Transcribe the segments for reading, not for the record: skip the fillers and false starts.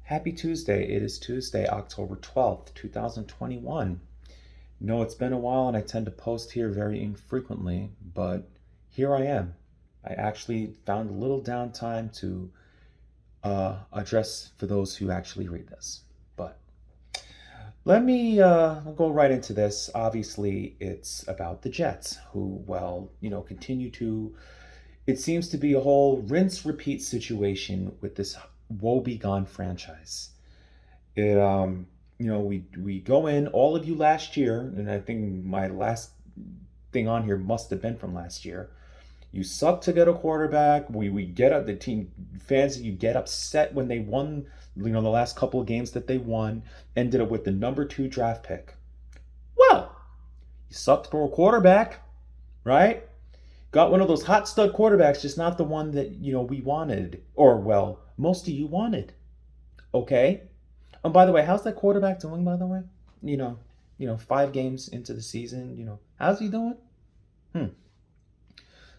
Happy Tuesday. It is Tuesday, October 12th, 2021. No, it's been a while and I tend to post here very infrequently, but here I am. I actually found a little downtime to address for those who actually read this. But let me go right into this. Obviously, it's about the Jets, who, continue to. It seems to be a whole rinse repeat situation with this woebegone franchise. It we go in all of you last year, and I think my last thing on here must have been from last year. You suck to get a quarterback. We get up the team fans. You get upset when they won. The last couple of games that they won ended up with the number 2 draft pick. Well, you sucked for a quarterback, right? Got one of those hot stud quarterbacks, just not the one that we wanted, or most of you wanted. Okay. And by the way, how's that quarterback doing? By the way, you know, 5 games into the season, how's he doing? Hmm.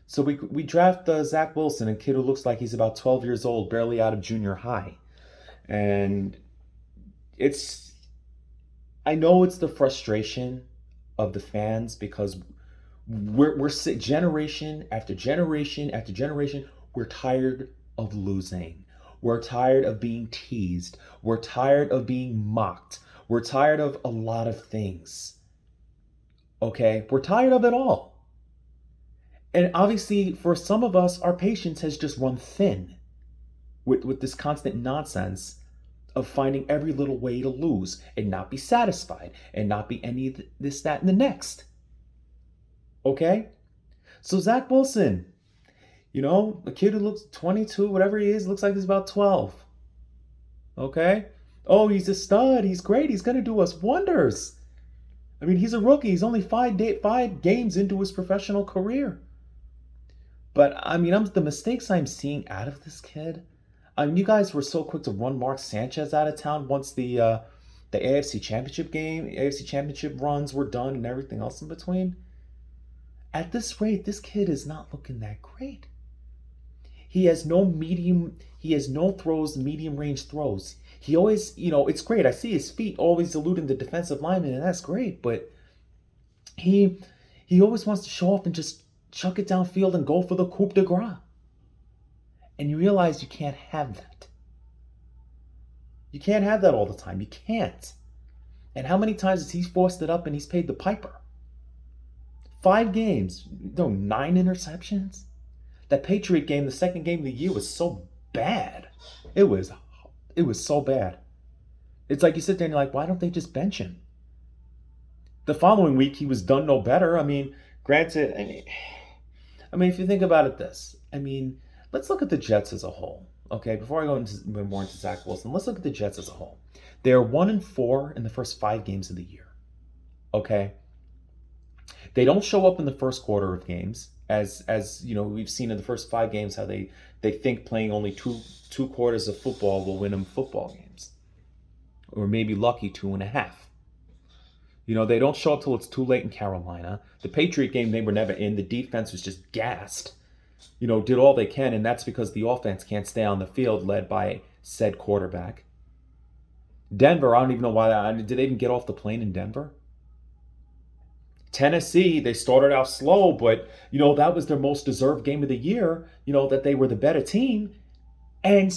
So we draft Zach Wilson, a kid who looks like he's about 12 years old, barely out of junior high, and it's I know it's the frustration of the fans because we're generation after generation after generation. We're tired of losing. We're tired of being teased. We're tired of being mocked. We're tired of a lot of things. Okay? We're tired of it all. And obviously, for some of us, our patience has just run thin with this constant nonsense of finding every little way to lose and not be satisfied and not be any of this, that, and the next. Okay? So, Zach Wilson, a kid who looks 22, whatever he is, looks like he's about 12. Okay? Oh, he's a stud. He's great. He's going to do us wonders. I mean, he's a rookie. He's only 5 games into his professional career. But, the mistakes I'm seeing out of this kid. You guys were so quick to run Mark Sanchez out of town once the AFC Championship runs were done and everything else in between. At this rate, this kid is not looking that great. He has no medium range throws. He always, it's great. I see his feet always eluding the defensive lineman, and that's great, but he always wants to show off and just chuck it downfield and go for the coup de grace. And you realize you can't have that. You can't have that all the time. You can't. And how many times has he forced it up and he's paid the piper? 5 games, 9 interceptions. That Patriot game, the second game of the year, was so bad. It was so bad. It's like you sit there and you're like, why don't they just bench him? The following week, he was done no better. Granted, if you think about it let's look at the Jets as a whole. Okay, before I go more into Zach Wilson, let's look at the Jets as a whole. They're 1-4 in the first 5 games of the year. Okay? They don't show up in the first quarter of games, as we've seen in the first 5 games how they think playing only two quarters of football will win them football games, or maybe lucky 2.5. They don't show up till it's too late in Carolina. The Patriot game, they were never in. The defense was just gassed. Did all they can, and that's because the offense can't stay on the field, led by said quarterback. Denver, I don't even know why. Did they even get off the plane in Denver? Tennessee, they started out slow, but that was their most deserved game of the year. That they were the better team, and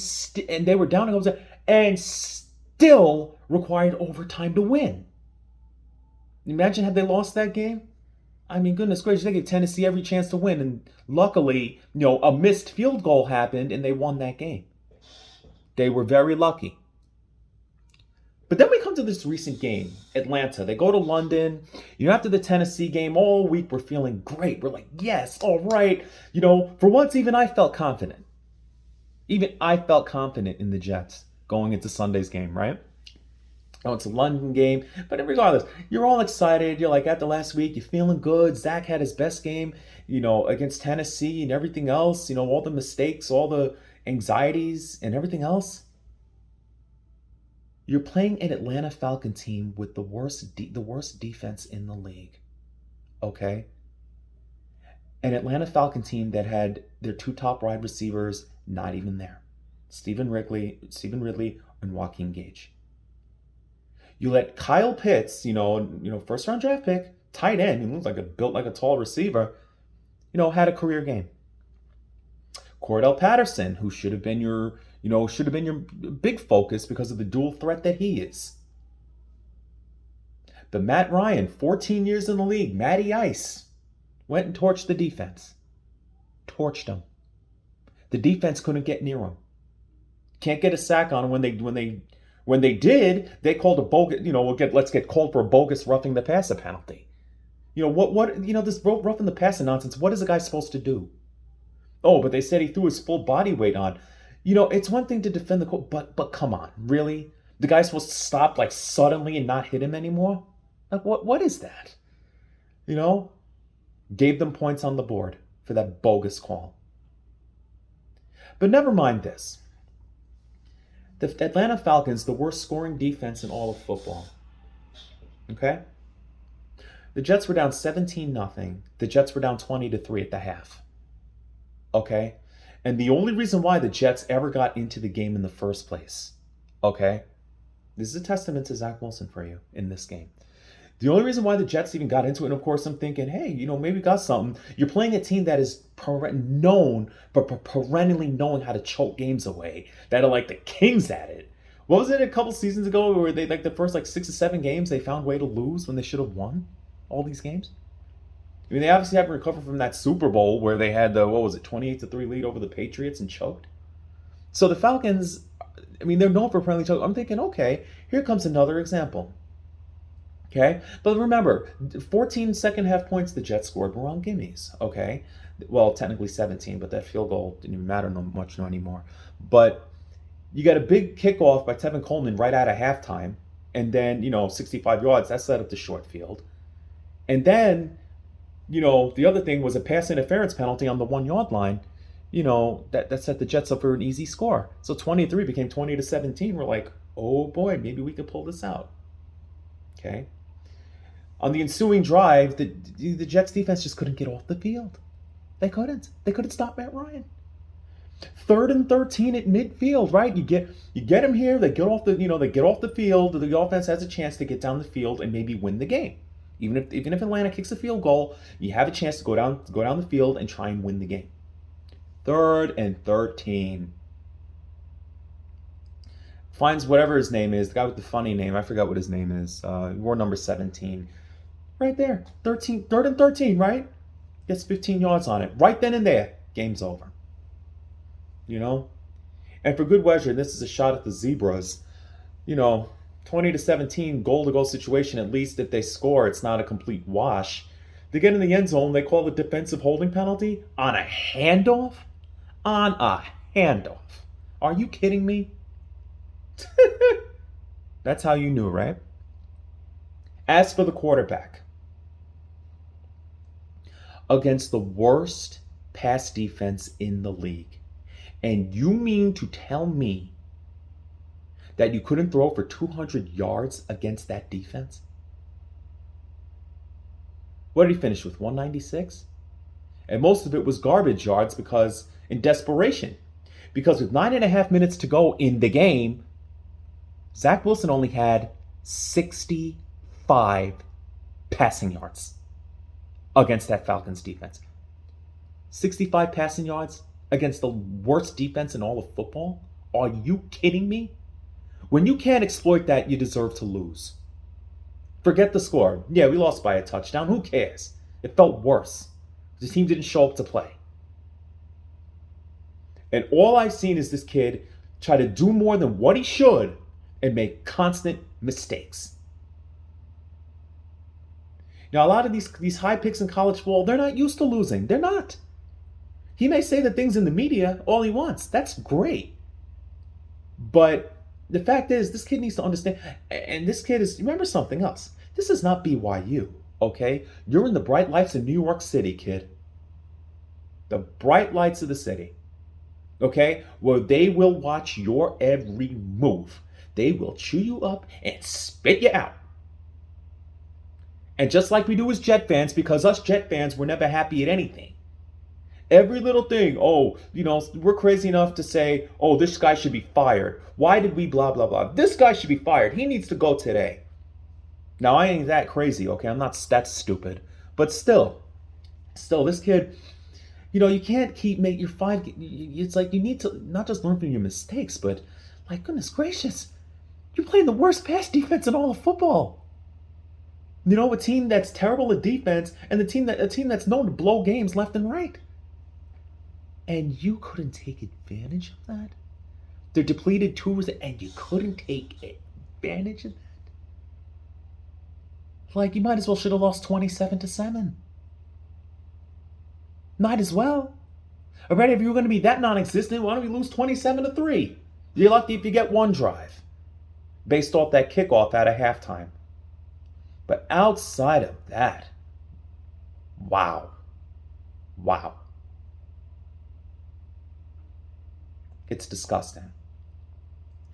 they were down and still required overtime to win. Imagine had they lost that game. Goodness gracious, they gave Tennessee every chance to win, and luckily, a missed field goal happened, and they won that game. They were very lucky. But then we come to this recent game, Atlanta. They go to London. After the Tennessee game, all week we're feeling great. We're like, yes, all right. For once, even I felt confident. Even I felt confident in the Jets going into Sunday's game, right? Oh, it's a London game. But regardless, you're all excited. You're like, after last week, you're feeling good. Zach had his best game, against Tennessee and everything else. All the mistakes, all the anxieties and everything else. You're playing an Atlanta Falcon team with the worst defense in the league. Okay? An Atlanta Falcon team that had their 2 top wide receivers not even there. Stephen Ridley, and Joaquin Gage. You let Kyle Pitts, first round draft pick, tight end, he looks like built like a tall receiver, had a career game. Cordell Patterson, who should have been your big focus because of the dual threat that he is. But Matt Ryan, 14 years in the league, Matty Ice, went and torched the defense. Torched them. The defense couldn't get near him. Can't get a sack on him. When they did, they called a bogus. Let's get called for a bogus roughing the passer penalty. This roughing the passer nonsense. What is a guy supposed to do? Oh, but they said he threw his full body weight on. It's one thing to defend the call, but come on, really? The guy's supposed to stop like suddenly and not hit him anymore? Like what is that? Gave them points on the board for that bogus call. But never mind this. The Atlanta Falcons, the worst scoring defense in all of football. Okay? The Jets were down 17-0. The Jets were down 20-3 at the half. Okay? And the only reason why the Jets ever got into the game in the first place, okay? This is a testament to Zach Wilson for you in this game. The only reason why the Jets even got into it, and of course I'm thinking, hey, maybe we got something. You're playing a team that is known, but perennially knowing how to choke games away, that are like the kings at it. What was it a couple seasons ago where they, like the first 6 or 7 games, they found a way to lose when they should have won all these games? I mean, they obviously haven't recovered from that Super Bowl where they had the, 28-3 lead over the Patriots and choked. So the Falcons, they're known for perennially choking. I'm thinking, okay, here comes another example. Okay? But remember, 14 second half points the Jets scored were on gimmies. Okay? Well, technically 17, but that field goal didn't even matter much anymore. But you got a big kickoff by Tevin Coleman right out of halftime. And then, 65 yards, that set up the short field. And then, the other thing was a pass interference penalty on the 1 yard line. That set the Jets up for an easy score. So 23 became 20-17. We're like, oh boy, maybe we could pull this out. Okay? On the ensuing drive, the Jets defense just couldn't get off the field. They couldn't. They couldn't stop Matt Ryan. 3rd and 13 at midfield, right? You get them here. They get off the field. The offense has a chance to get down the field and maybe win the game. Even if Atlanta kicks a field goal, you have a chance to go down the field and try and win the game. 3rd and 13. Finds whatever his name is, the guy with the funny name. I forgot what his name is. He wore number 17. Right there. 3rd and 13, right? Gets 15 yards on it. Right then and there. Game's over. And for good measure, this is a shot at the Zebras. 20-17 goal-to-goal situation, at least if they score, it's not a complete wash. They get in the end zone, they call the defensive holding penalty on a handoff? On a handoff. Are you kidding me? That's how you knew, right? As for the quarterback, against the worst pass defense in the league, and you mean to tell me that you couldn't throw for 200 yards against that defense? What did he finish with, 196? And most of it was garbage yards because in desperation. Because with 9.5 minutes to go in the game, Zach Wilson only had 65 passing yards against that Falcons defense. 65 passing yards against the worst defense in all of football? Are you kidding me? When you can't exploit that, you deserve to lose. Forget the score. Yeah, we lost by a touchdown. Who cares? It felt worse. The team didn't show up to play. And all I've seen is this kid try to do more than what he should and make constant mistakes. Now, a lot of these high picks in college football, they're not used to losing. They're not. He may say the things in the media all he wants. That's great. But the fact is, this kid needs to understand, and this kid is, remember something else. This is not BYU, okay? You're in the bright lights of New York City, kid. The bright lights of the city, okay? Where they will watch your every move. They will chew you up and spit you out. And just like we do as Jet fans, because us Jet fans were never happy at anything, Every little thing. Oh, we're crazy enough to say, oh, this guy should be fired. Why did we blah, blah, blah? This guy should be fired. He needs to go today. Now, I ain't that crazy, okay? I'm not that stupid. But still, this kid, you can't keep making your five. It's like you need to not just learn from your mistakes, but like, goodness gracious, you're playing the worst pass defense in all of football. A team that's terrible at defense and a team that's known to blow games left and right. And you couldn't take advantage of that? They're depleted tools and you couldn't take advantage of that? Like, you might as well should have lost 27-7. Might as well. Alright, if you were going to be that non-existent, why don't we lose 27-3? You're lucky if you get one drive based off that kickoff out of halftime. But outside of that, wow. It's disgusting.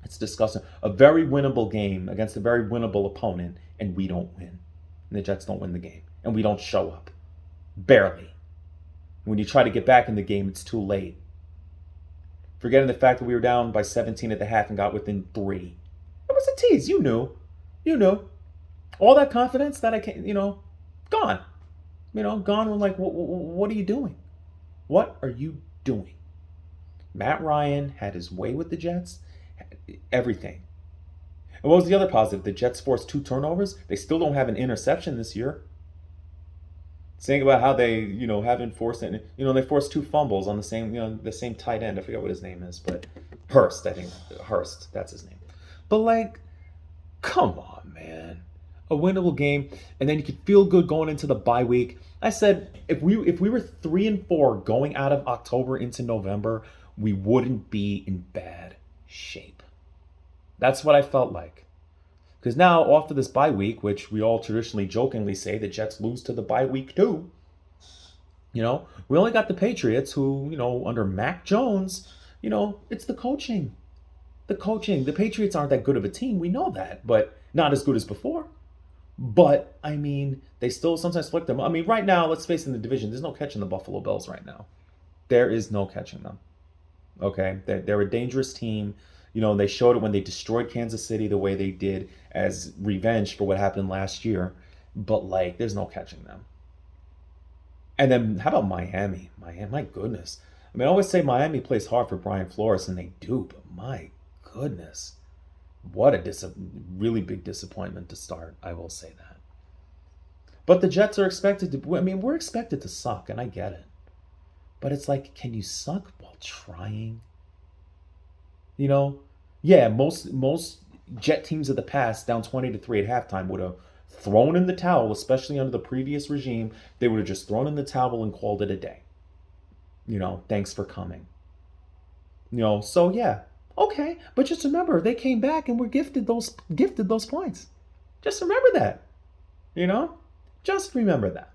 It's disgusting. A very winnable game against a very winnable opponent, and we don't win. And the Jets don't win the game. And we don't show up. Barely. When you try to get back in the game, it's too late. Forgetting the fact that we were down by 17 at the half and got within 3. It was a tease. You knew. All that confidence that I can't, gone. Gone. We're like, what are you doing? What are you doing? Matt Ryan had his way with the Jets. Everything. And what was the other positive? The Jets forced 2 turnovers. They still don't have an interception this year. Saying about how they, haven't forced it. They forced 2 fumbles on the same tight end. I forget what his name is, but Hurst, I think. Hurst, that's his name. But like, come on, man. A winnable game, and then you could feel good going into the bye week. I said if we were 3-4 going out of October into November, we wouldn't be in bad shape. That's what I felt like. Because now, off of this bye week, which we all traditionally jokingly say the Jets lose to the bye week too, we only got the Patriots who, under Mac Jones, it's the coaching. The coaching. The Patriots aren't that good of a team. We know that, but not as good as before. But, they still sometimes flick them. Right now, let's face it, in the division, there's no catching the Buffalo Bills right now. There is no catching them. Okay? They're a dangerous team. They showed it when they destroyed Kansas City the way they did as revenge for what happened last year. But, there's no catching them. And then, how about Miami? My goodness. I always say Miami plays hard for Brian Flores, and they do. But, my goodness. What a really big disappointment to start. I will say that. But the Jets are expected to... we're expected to suck, and I get it. But it's like, can you suck while trying? Yeah, most Jet teams of the past, down 20-3 at halftime, would have thrown in the towel, especially under the previous regime. They would have just thrown in the towel and called it a day. Thanks for coming. So yeah, okay. But just remember, they came back and were gifted those points. Just remember that. Just remember that.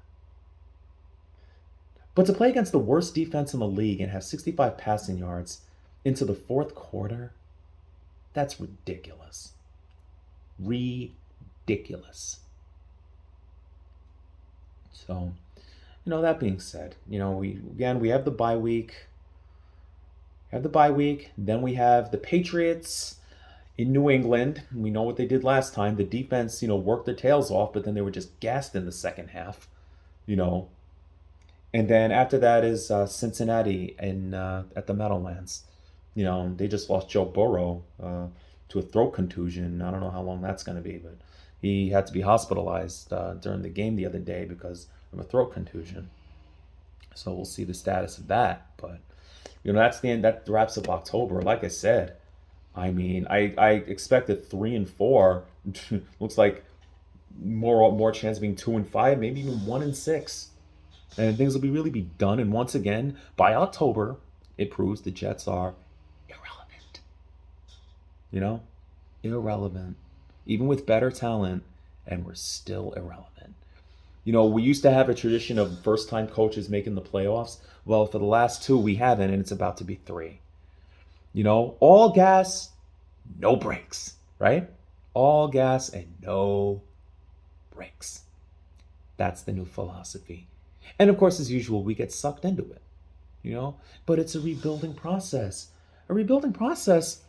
But to play against the worst defense in the league and have 65 passing yards into the fourth quarter, that's ridiculous. Ridiculous. So, that being said, we have the bye week. Then we have the Patriots in New England. We know what they did last time. The defense, worked their tails off, but then they were just gassed in the second half, And then after that is Cincinnati at the Meadowlands. They just lost Joe Burrow to a throat contusion. I don't know how long that's going to be, but he had to be hospitalized during the game the other day because of a throat contusion. So we'll see the status of that. But, that's the end. That wraps up October. Like I said, I expected 3-4. Looks like more chance of being 2-5, maybe even 1-6. And things will really be done. And once again, by October, it proves the Jets are irrelevant. Irrelevant. Even with better talent, and we're still irrelevant. We used to have a tradition of first-time coaches making the playoffs. Well, for the last 2, we haven't, and it's about to be 3. All gas, no brakes, right? All gas and no That's the new philosophy. And of course, as usual, we get sucked into it. you know? But it's a rebuilding process. A rebuilding process.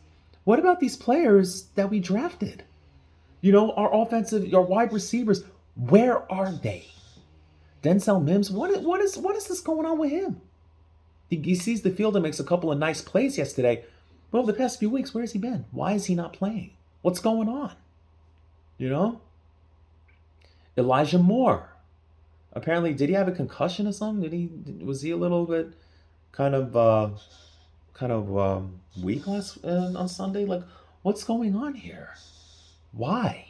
What about these players that we drafted? Our offensive, our wide receivers, where are they? Denzel Mims, what is this going on with him? He sees the field and makes a couple of nice plays yesterday. But over the past few weeks, where has he been? Why is he not playing? What's going on? You know? Elijah Moore. Apparently, did he have a concussion or something? Was he a little bit kind of weak last on Sunday? Like, what's going on here? Why?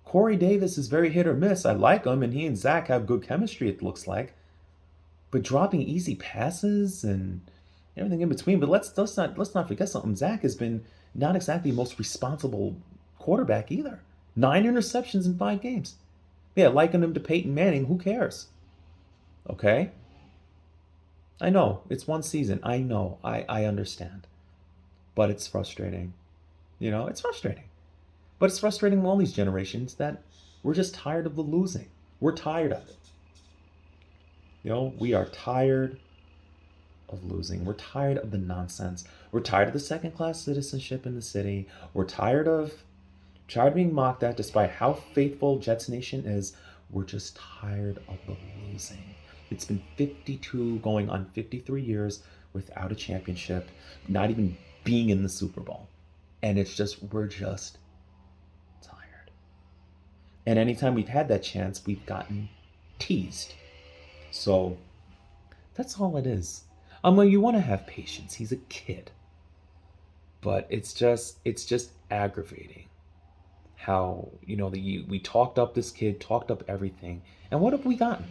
Corey Davis is very hit or miss. I like him, and he and Zach have good chemistry, it looks like. But dropping easy passes and everything in between. But let's not forget something. Zach has been not exactly the most responsible quarterback either. 9 interceptions in 5 games. Yeah, liking him to Peyton Manning, who cares? Okay? I know, it's one season. I know. I understand. But it's frustrating. It's frustrating. But it's frustrating with all these generations that we're just tired of the losing. We're tired of it. We are tired of losing. We're tired of the nonsense. We're tired of the second class citizenship in the city. We're tired of being mocked at despite how faithful Jets Nation is. We're just tired of the losing. It's been 52 going on 53 years without a championship, not even being in the Super Bowl. And we're just tired. And anytime we've had that chance, we've gotten teased. So that's all it is. You want to have patience. He's a kid. But it's just aggravating how, we talked up this kid, talked up everything. And what have we gotten?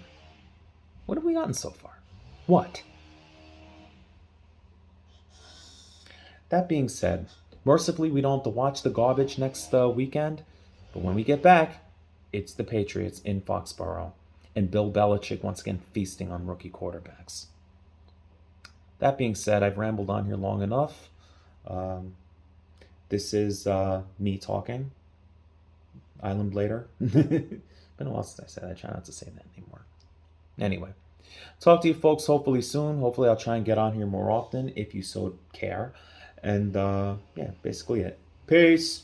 What have we gotten so far? What? That being said, mercifully, we don't have to watch the garbage next weekend. But when we get back, it's the Patriots in Foxborough. And Bill Belichick once again feasting on rookie quarterbacks. That being said, I've rambled on here long enough. This is me talking. Island Blader. Been a while since I said that. I try not to say that anymore. Anyway, talk to you folks hopefully soon. Hopefully I'll try and get on here more often if you so care. And yeah, basically it. Peace.